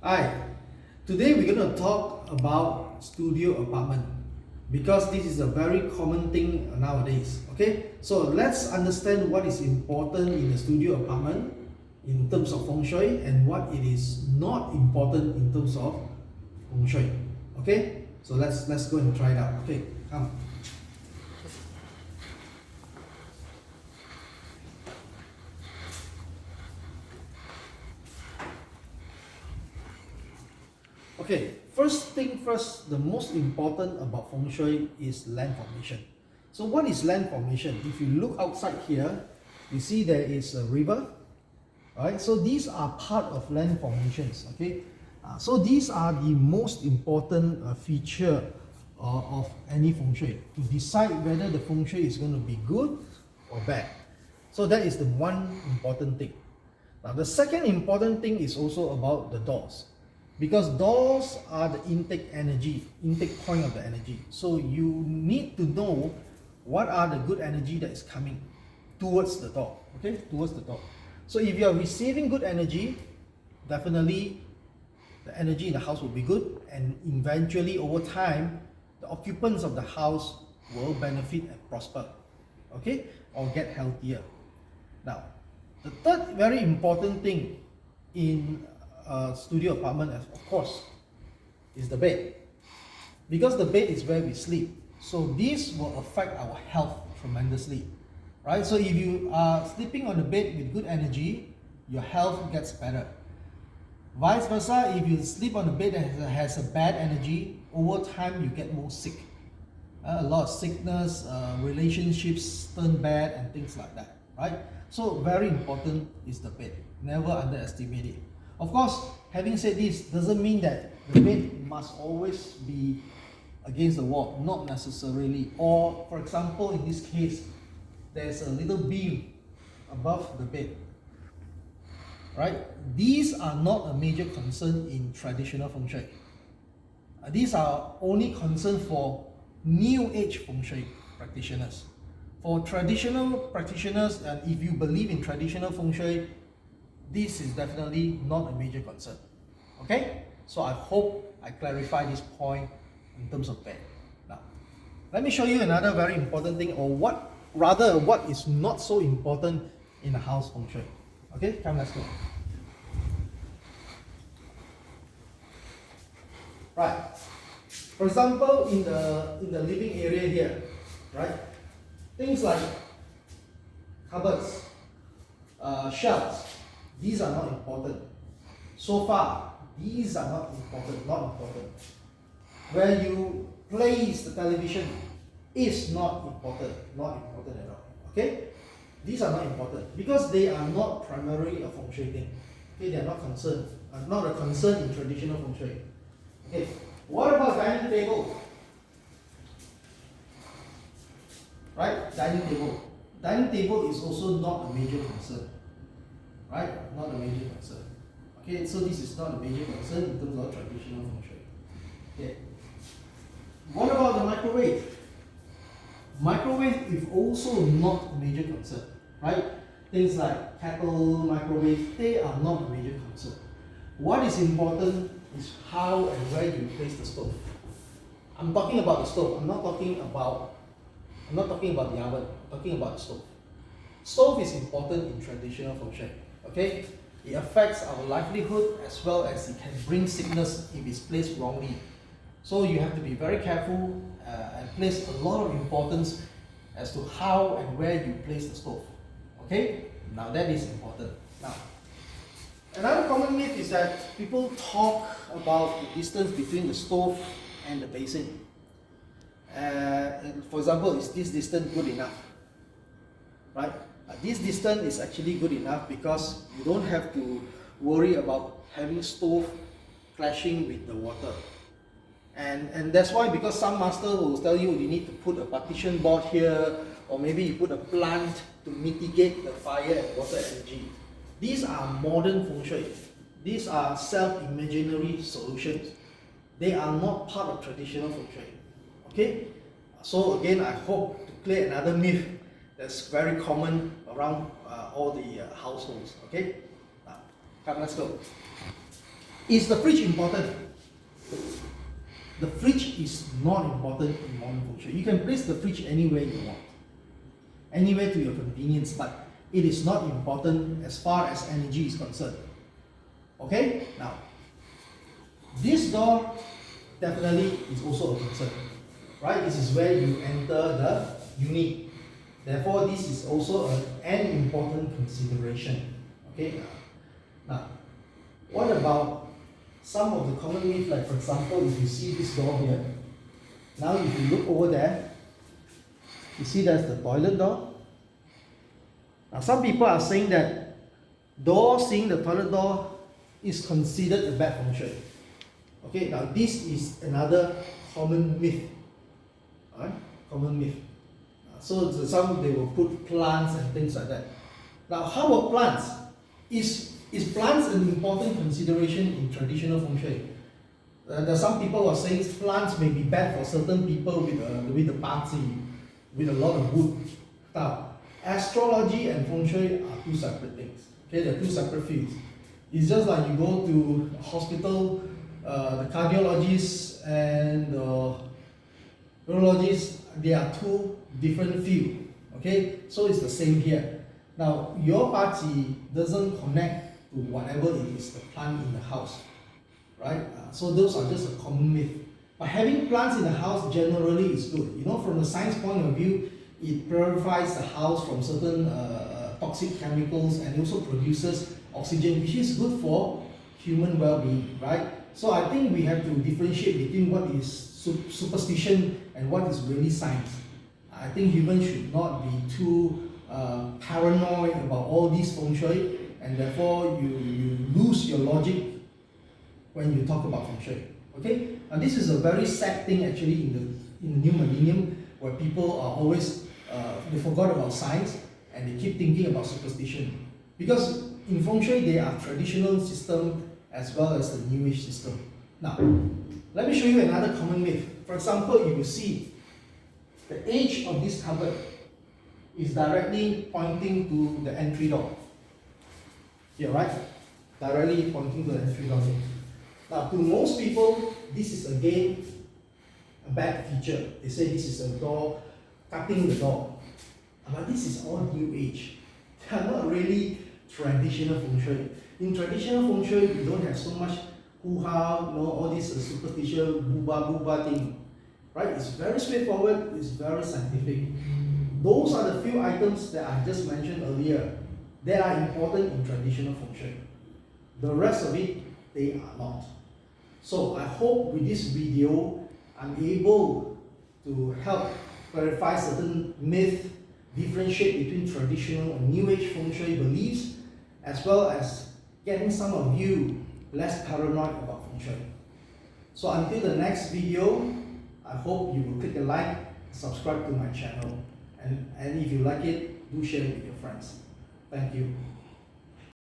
Hi, today we're going to talk about studio apartment because this is a very common thing nowadays. Okay, so let's understand what is important in a studio apartment in terms of feng shui and what it is not important in terms of feng shui. Okay, so let's go and try it out. Okay, come. Okay, first thing first, the most important about feng shui is land formation. So what is land formation? If you look outside here, you see there is a river, right? So these are part of land formations, okay? So these are the most important feature of any feng shui to decide whether the feng shui is going to be good or bad. So that is the one important thing. Now the second important thing is also about the doors, because doors are the intake point of the energy. So you need to know what are the good energy that is coming towards the door, okay, towards the door. So if you are receiving good energy, definitely the energy in the house will be good, and eventually over time the occupants of the house will benefit and prosper, okay, or get healthier. Now the third very important thing in a studio apartment, of course, is the bed, because the bed is where we sleep. So this will affect our health tremendously, right? So if you are sleeping on the bed with good energy, your health gets better. Vice versa, if you sleep on a bed that has a bad energy, over time you get more sick. A lot of sickness, relationships turn bad and things like that, right? So very important is the bed. Never underestimate it. Of course, having said this, doesn't mean that the bed must always be against the wall, not necessarily. Or for example, in this case, there's a little beam above the bed, right? These are not a major concern in traditional feng shui. These are only concern for new age feng shui practitioners. For traditional practitioners, and if you believe in traditional feng shui, this is definitely not a major concern. Okay, so I hope I clarify this point in terms of bed. Now let me show you another very important thing, or what is not so important in a house feng shui. Okay, come, let's go. Right, for example, in the living area here, right, things like cupboards, shelves, these are not important. Sofa, these are not important. Where you place the television is not important at all. Okay, these are not important because they are not primarily a feng shui thing. Okay, they are not not a concern in traditional feng shui. Okay, what about dining table? Right, dining table. Dining table is also not a major concern. Right, not a major concern. Okay, so this is not a major concern in terms of traditional feng shui. Okay. What about the microwave? Microwave is also not a major concern, right? Things like kettle, microwave, they are not a major concern. What is important is how and where you place the stove. I'm talking about the stove. I'm not talking about the oven. I'm talking about the stove. Stove is important in traditional feng shui. Okay, it affects our livelihood as well as it can bring sickness if it's placed wrongly. So you have to be very careful and place a lot of importance as to how and where you place the stove. Okay, now that is important. Now, another common myth is that people talk about the distance between the stove and the basin. For example, is this distance good enough? Right? This distance is actually good enough because you don't have to worry about having stove clashing with the water. And that's why, because some master will tell you need to put a partition board here, or maybe you put a plant to mitigate the fire and water energy. These are modern feng shui. These are self-imaginary solutions. They are not part of traditional feng shui. Okay? So again, I hope to clear another myth that's very common around all the households. Okay, now come, let's go. Is the fridge important? The fridge is not important in modern feng shui. You can place the fridge anywhere you want, anywhere to your convenience, but it is not important as far as energy is concerned. Okay? Now, this door definitely is also a concern, right? This is where you enter the unit. Therefore, this is also an important consideration. Okay? Now, what about some of the common myths, like for example, if you see this door here, now if you look over there, you see that's the toilet door. Now some people are saying that seeing the toilet door is considered a bad feng shui. Okay, now this is another common myth. Alright, common myth. So some they will put plants and things like that. Now how about plants? Is plants an important consideration in traditional feng shui? There are some people who are saying plants may be bad for certain people with a party, with a lot of wood. Now, astrology and feng shui are two separate things. Okay, they're two separate fields. It's just like you go to a hospital, the cardiologist and the urologist, they are two different fields. Okay, so it's the same here. Now, your party doesn't connect to whatever it is, the plant in the house, right? So those are just a common myth. But having plants in the house generally is good. You know, from the science point of view, it purifies the house from certain toxic chemicals and also produces oxygen, which is good for human well-being, right? So I think we have to differentiate between what is superstition and what is really science. I think humans should not be too paranoid about all these feng shui, and therefore you lose your logic when you talk about feng shui. Okay, and this is a very sad thing actually in the new millennium, where people are always they forgot about science and they keep thinking about superstition, because in feng shui there are traditional system as well as the new age system. Now let me show you another common myth. For example, if you see the edge of this cupboard is directly pointing to the entry door. Here, right? Directly pointing to the entry door here. Now, to most people, this is again a bad feature. They say this is a door, cutting the door. But this is all new age. They are not really traditional feng shui. In traditional feng shui, we don't have so much hoo-ha, all this superstition, booba thing. Right? It's very straightforward, it's very scientific. Those are the few items that I just mentioned earlier that are important in traditional feng shui. The rest of it, they are not. So I hope with this video, I'm able to help clarify certain myths, differentiate between traditional and new age feng shui beliefs, as well as getting some of you less paranoid about feng shui. So until the next video, I hope you will click a like, subscribe to my channel, and if you like it, do share it with your friends. Thank you.